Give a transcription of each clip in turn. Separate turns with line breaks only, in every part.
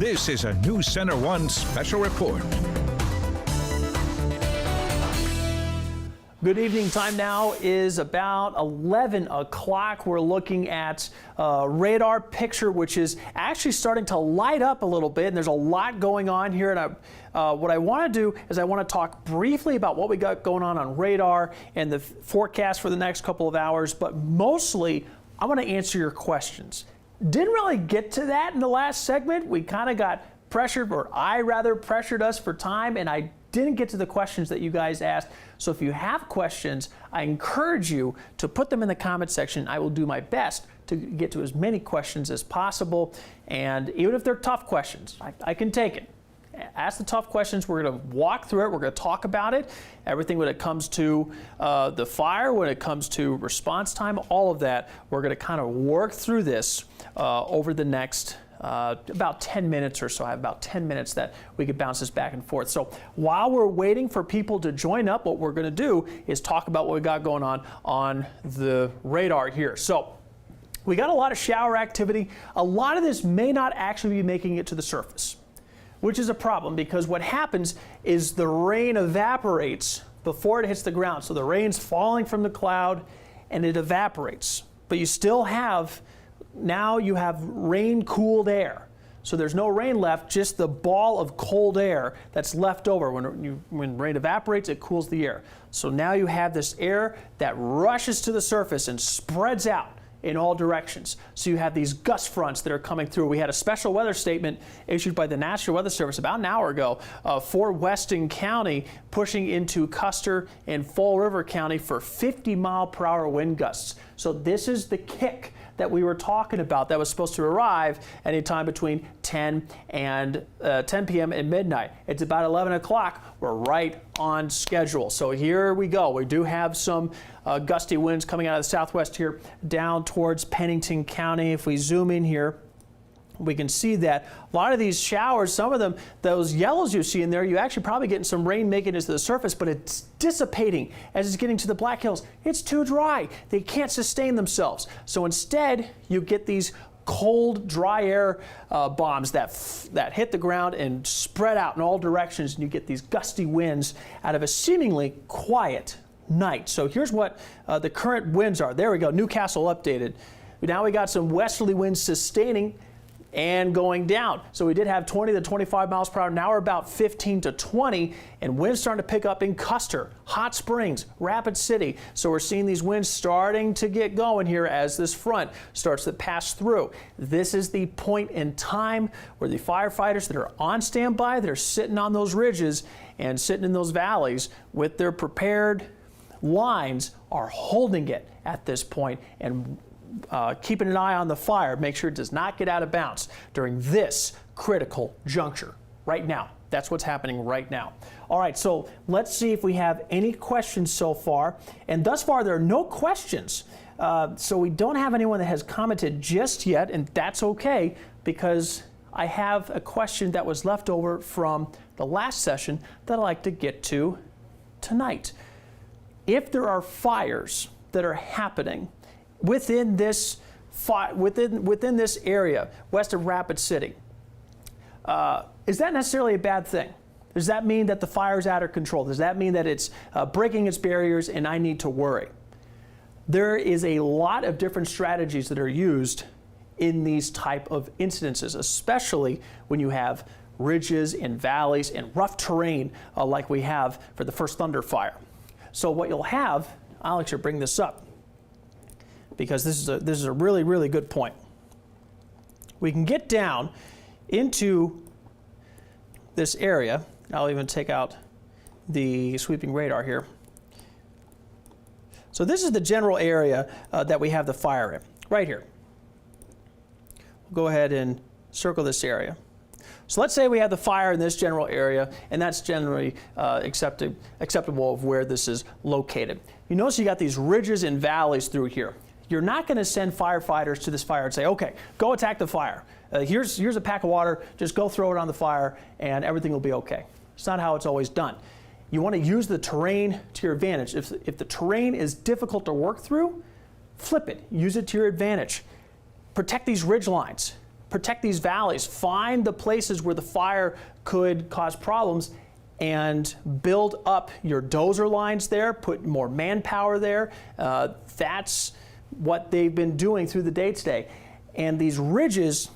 This is a News Center 1 special report.
Good evening. Time now is about 11 o'clock. We're looking at radar picture, which is actually starting to light up a little bit, and there's a lot going on here. And what I want to do is I want to talk briefly about what we got going on radar and the forecast for the next couple of hours, but mostly I want to answer your questions. Didn't really get to that in the last segment. We kind of got pressured, or I rather pressured us for time, and I didn't get to the questions that you guys asked. So if you have questions, I encourage you to put them in the comment section. I will do my best to get to as many questions as possible. And even if they're tough questions, I can take it. Ask the tough questions. We're going to walk through it. We're going to talk about it. Everything when it comes to the fire, when it comes to response time, all of that. We're going to kind of work through this over the next about 10 minutes or so. I have about 10 minutes that we could bounce this back and forth. So while we're waiting for people to join up, what we're going to do is talk about what we got going on the radar here. So we got a lot of shower activity. A lot of this may not actually be making it to the surface, which is a problem because what happens is the rain evaporates before it hits the ground. So the rain's falling from the cloud and it evaporates, but you still have now you have rain-cooled air. So there's no rain left, just the ball of cold air that's left over. When rain evaporates, it cools the air. So now you have this air that rushes to the surface and spreads out in all directions. So you have these gust fronts that are coming through. We had a special weather statement issued by the National Weather Service about an hour ago for Weston County, pushing into Custer and Fall River County for 50-mile-per-hour wind gusts. So this is the kick that we were talking about that was supposed to arrive anytime between 10 p.m. and midnight. It's about 11 o'clock. We're right on schedule. So here we go. We do have some gusty winds coming out of the southwest here down towards Pennington County. If we zoom in here, we can see that a lot of these showers, some of them, those yellows you see in there, you actually probably getting some rain making it to the surface, but it's dissipating as it's getting to the Black Hills. It's too dry. They can't sustain themselves. So instead, you get these cold, dry air bombs that hit the ground and spread out in all directions, and you get these gusty winds out of a seemingly quiet night. So here's what the current winds are. There we go, Newcastle updated. Now we got some westerly winds sustaining and going down. So we did have 20 to 25 miles per hour. Now we're about 15 to 20, and winds starting to pick up in Custer, Hot Springs, Rapid City. So we're seeing these winds starting to get going here as this front starts to pass through. This is the point in time where the firefighters that are on standby, that are sitting on those ridges and sitting in those valleys with their prepared lines, are holding it at this point and keeping an eye on the fire, make sure it does not get out of bounds during this critical juncture right now. That's what's happening right now. All right, so let's see if we have any questions so far. And thus far, there are no questions. So we don't have anyone that has commented just yet, and that's okay because I have a question that was left over from the last session that I'd like to get to tonight. If there are fires that are happening within this area west of Rapid City, is that necessarily a bad thing? Does that mean that the fire is out of control? Does that mean that it's breaking its barriers and I need to worry? There is a lot of different strategies that are used in these type of incidences, especially when you have ridges and valleys and rough terrain like we have for the first Thunder fire. So what you'll have, I'll actually bring this up, because this is a really, really good point. We can get down into this area. I'll even take out the sweeping radar here. So this is the general area that we have the fire in, right here. We'll go ahead and circle this area. So let's say we have the fire in this general area, and that's generally acceptable of where this is located. You notice you got these ridges and valleys through here. You're not going to send firefighters to this fire and say, okay, go attack the fire. Here's a pack of water, just go throw it on the fire and everything will be okay. It's not how it's always done. You want to use the terrain to your advantage. If the terrain is difficult to work through, flip it, use it to your advantage. Protect these ridge lines. protect these valleys, find the places where the fire could cause problems, and build up your dozer lines there, put more manpower there. That's what they've been doing through the day today. And these ridges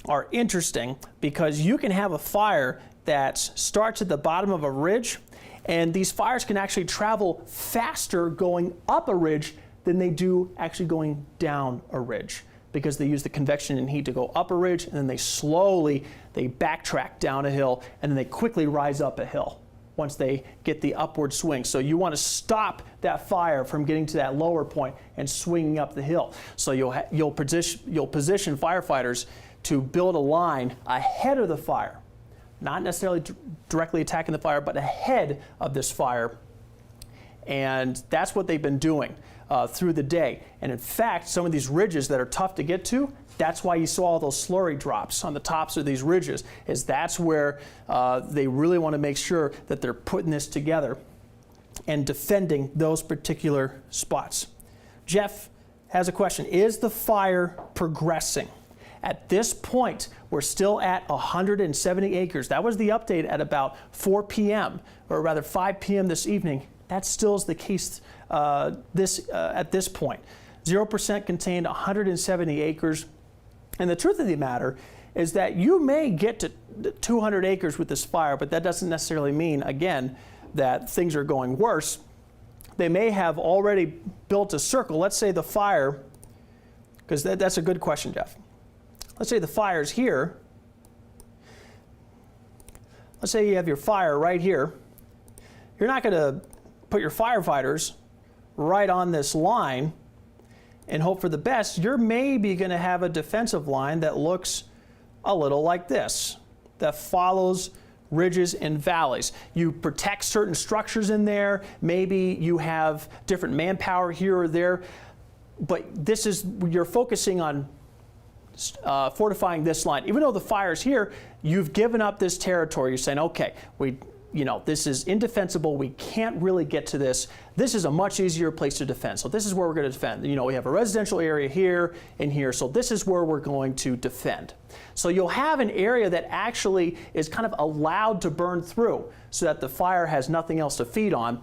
are interesting because you can have a fire that starts at the bottom of a ridge, and these fires can actually travel faster going up a ridge than they do actually going down a ridge, because they use the convection and heat to go up a ridge, and then they backtrack down a hill, and then they quickly rise up a hill once they get the upward swing. So you want to stop that fire from getting to that lower point and swinging up the hill. So you'll position firefighters to build a line ahead of the fire, not necessarily directly attacking the fire, but ahead of this fire. And that's what they've been doing through the day. And in fact, some of these ridges that are tough to get to, that's why you saw all those slurry drops on the tops of these ridges, is that's where they really want to make sure that they're putting this together and defending those particular spots. Jeff has a question. Is the fire progressing? At this point, we're still at 170 acres. That was the update at about 4 p.m., or rather 5 p.m. this evening. That still is the case at this point. 0% contained, 170 acres. And the truth of the matter is that you may get to 200 acres with this fire, but that doesn't necessarily mean, again, that things are going worse. They may have already built a circle. Let's say the fire, because that's a good question, Jeff. Let's say the fire's here. Let's say you have your fire right here. You're not going to put your firefighters right on this line and hope for the best. You're maybe going to have a defensive line that looks a little like this, that follows ridges and valleys. You protect certain structures in there. Maybe you have different manpower here or there, but you're focusing on fortifying this line. Even though the fire's here, you've given up this territory. You're saying, okay, this is indefensible. We can't really get to this. This is a much easier place to defend. So this is where we're going to defend. We have a residential area here and here. So this is where we're going to defend. So you'll have an area that actually is kind of allowed to burn through so that the fire has nothing else to feed on,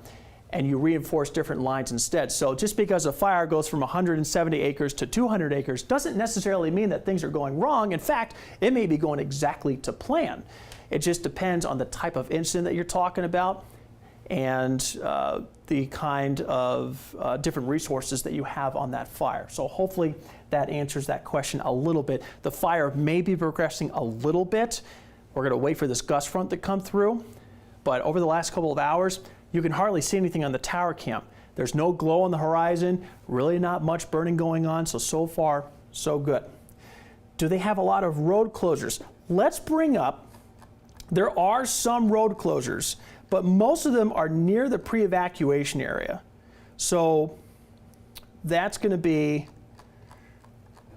and you reinforce different lines instead. So just because a fire goes from 170 acres to 200 acres doesn't necessarily mean that things are going wrong. In fact, it may be going exactly to plan. It just depends on the type of incident that you're talking about and the kind of different resources that you have on that fire. So hopefully that answers that question a little bit. The fire may be progressing a little bit. We're going to wait for this gust front to come through. But over the last couple of hours, you can hardly see anything on the tower cam. There's no glow on the horizon, really not much burning going on, so far, so good. Do they have a lot of road closures? Let's bring up, there are some road closures, but most of them are near the pre-evacuation area. So that's going to be,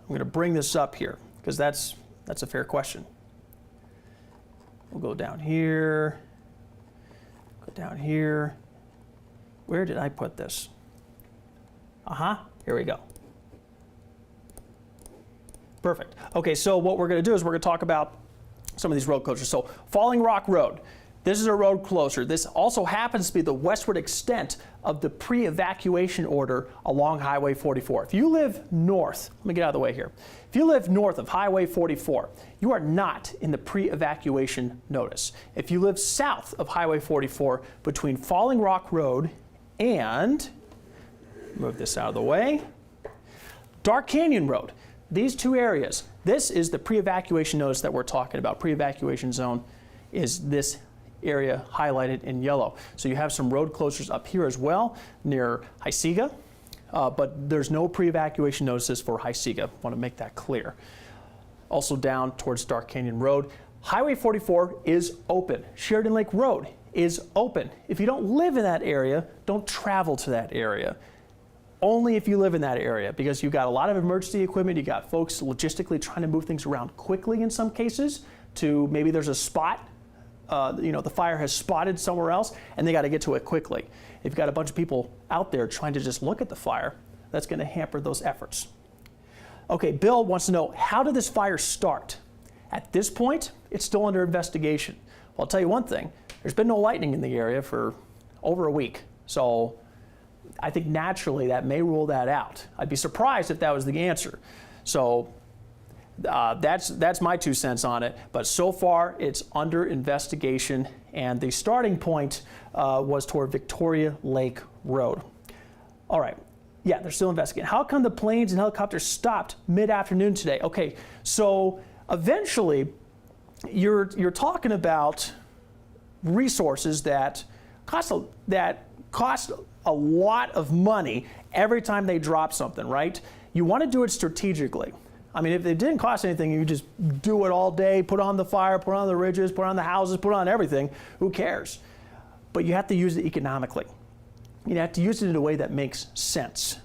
I'm going to bring this up here, because that's a fair question. We'll go down here. Down here. Where did I put this? Here we go. Perfect. Okay, so what we're going to do is we're going to talk about some of these road closures. So Falling Rock Road. This is a road closure. This also happens to be the westward extent of the pre-evacuation order along Highway 44. If you live north, let me get out of the way here. If you live north of Highway 44, you are not in the pre-evacuation notice. If you live south of Highway 44 between Falling Rock Road and, move this out of the way, Dark Canyon Road, these two areas, this is the pre-evacuation notice that we're talking about. Pre-evacuation zone is this area highlighted in yellow. So you have some road closures up here as well near Hysiga, but there's no pre-evacuation notices for Hysiga. Want to make that clear. Also down towards Dark Canyon Road. Highway 44 is open. Sheridan Lake Road is open. If you don't live in that area, don't travel to that area. Only if you live in that area, because you've got a lot of emergency equipment. You got folks logistically trying to move things around quickly in some cases to maybe there's a spot the fire has spotted somewhere else, and they got to get to it quickly. If you've got a bunch of people out there trying to just look at the fire, that's going to hamper those efforts. Okay, Bill wants to know, how did this fire start? At this point, it's still under investigation. Well, I'll tell you one thing, there's been no lightning in the area for over a week. So I think naturally that may rule that out. I'd be surprised if that was the answer. So that's my 2 cents on it. But so far, it's under investigation, and the starting point was toward Victoria Lake Road. All right. Yeah, they're still investigating. How come the planes and helicopters stopped mid-afternoon today? Okay, so eventually you're talking about resources that cost a lot of money every time they drop something, right? You want to do it strategically. I mean, if it didn't cost anything, you just do it all day, put on the fire, put on the ridges, put on the houses, put on everything. Who cares? But you have to use it economically. You have to use it in a way that makes sense.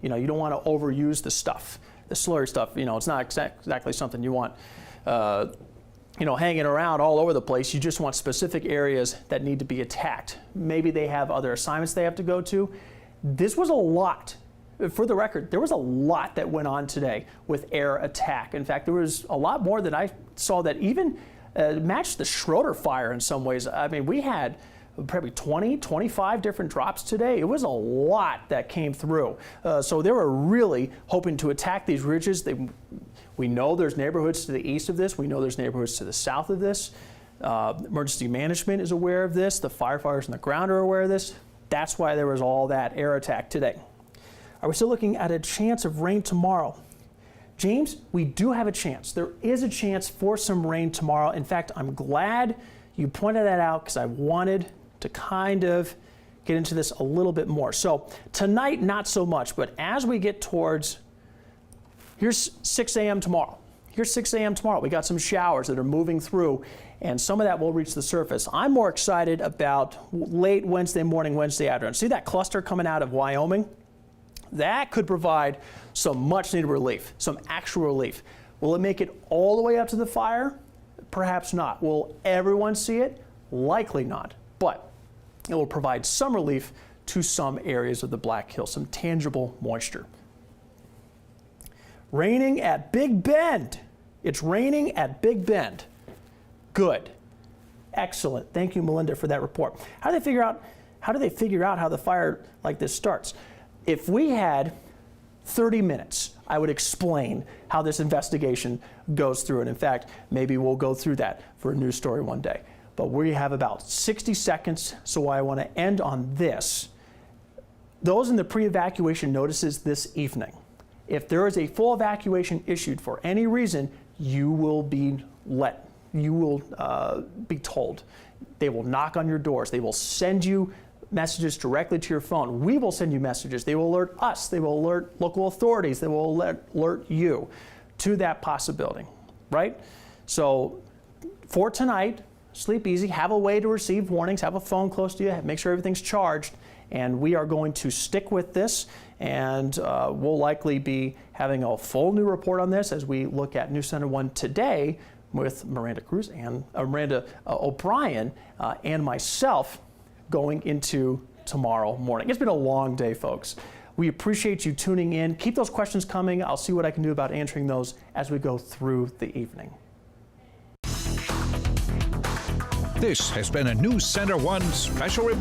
You don't want to overuse the stuff, the slurry stuff. It's not exactly something you want, hanging around all over the place. You just want specific areas that need to be attacked. Maybe they have other assignments they have to go to. This was a lot. For the record, there was a lot that went on today with air attack. In fact, there was a lot more that I saw that even matched the Schroeder fire in some ways. I mean, we had probably 20, 25 different drops today. It was a lot that came through. So they were really hoping to attack these ridges. We know there's neighborhoods to the east of this. We know there's neighborhoods to the south of this. Emergency management is aware of this. The firefighters on the ground are aware of this. That's why there was all that air attack today. Are we still looking at a chance of rain tomorrow? James, we do have a chance. There is a chance for some rain tomorrow. In fact, I'm glad you pointed that out because I wanted to kind of get into this a little bit more. So tonight, not so much, but as we get towards, here's 6 a.m. tomorrow. Here's 6 a.m. tomorrow. We got some showers that are moving through, and some of that will reach the surface. I'm more excited about late Wednesday morning, Wednesday afternoon. See that cluster coming out of Wyoming? That could provide some much needed relief, some actual relief. Will it make it all the way up to the fire? Perhaps not. Will everyone see it? Likely not. But it will provide some relief to some areas of the Black Hills, some tangible moisture. Raining at Big Bend. It's raining at Big Bend. Good. Excellent. Thank you, Melinda, for that report. How do they figure out how the fire like this starts? If we had 30 minutes, I would explain how this investigation goes through. And in fact, maybe we'll go through that for a news story one day. But we have about 60 seconds, so I want to end on this. Those in the pre-evacuation notices this evening. If there is a full evacuation issued for any reason, you will be told. They will knock on your doors. They will send you messages directly to your phone. We will send you messages. They will alert us. They will alert local authorities. They will alert you to that possibility, right? So for tonight, sleep easy, have a way to receive warnings, have a phone close to you, make sure everything's charged, and we are going to stick with this, and we'll likely be having a full new report on this as we look at News Center 1 today with Miranda Cruz and Miranda O'Brien and myself going into tomorrow morning. It's been a long day, folks. We appreciate you tuning in. Keep those questions coming. I'll see what I can do about answering those as we go through the evening.
This has been a News Center 1 special report.